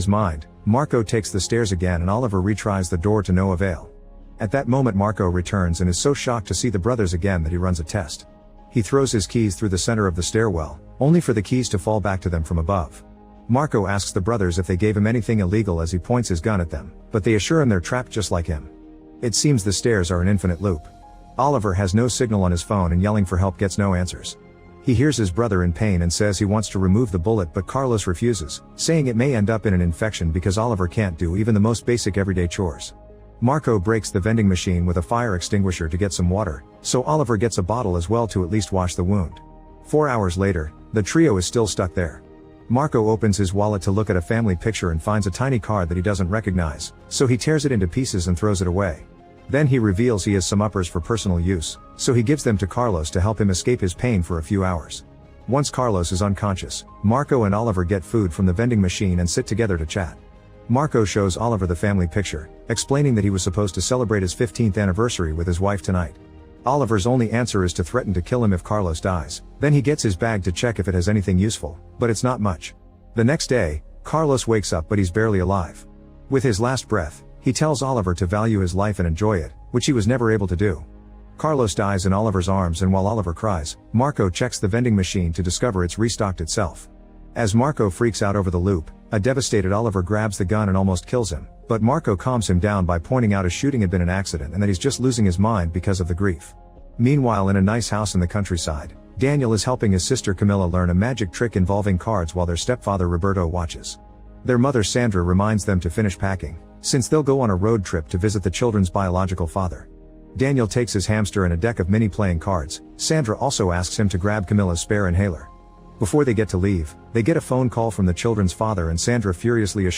his mind, Marco takes the stairs again and Oliver retries the door to no avail. At that moment Marco returns and is so shocked to see the brothers again that he runs a test. He throws his keys through the center of the stairwell, only for the keys to fall back to them from above. Marco asks the brothers if they gave him anything illegal as he points his gun at them, but they assure him they're trapped just like him. It seems the stairs are an infinite loop. Oliver has no signal on his phone and yelling for help gets no answers. He hears his brother in pain and says he wants to remove the bullet, but Carlos refuses, saying it may end up in an infection because Oliver can't do even the most basic everyday chores. Marco breaks the vending machine with a fire extinguisher to get some water, so Oliver gets a bottle as well to at least wash the wound. 4 hours later, the trio is still stuck there. Marco opens his wallet to look at a family picture and finds a tiny card that he doesn't recognize, so he tears it into pieces and throws it away. Then he reveals he has some uppers for personal use, so he gives them to Carlos to help him escape his pain for a few hours. Once Carlos is unconscious, Marco and Oliver get food from the vending machine and sit together to chat. Marco shows Oliver the family picture, explaining that he was supposed to celebrate his 15th anniversary with his wife tonight. Oliver's only answer is to threaten to kill him if Carlos dies, then he gets his bag to check if it has anything useful, but it's not much. The next day, Carlos wakes up but he's barely alive. With his last breath, he tells Oliver to value his life and enjoy it, which he was never able to do. Carlos dies in Oliver's arms and while Oliver cries, Marco checks the vending machine to discover it's restocked itself. As Marco freaks out over the loop, a devastated Oliver grabs the gun and almost kills him, but Marco calms him down by pointing out his shooting had been an accident and that he's just losing his mind because of the grief. Meanwhile, in a nice house in the countryside, Daniel is helping his sister Camilla learn a magic trick involving cards while their stepfather Roberto watches. Their mother Sandra reminds them to finish packing, since they'll go on a road trip to visit the children's biological father. Daniel takes his hamster and a deck of mini playing cards. Sandra also asks him to grab Camilla's spare inhaler. Before they get to leave, they get a phone call from the children's father and Sandra furiously assures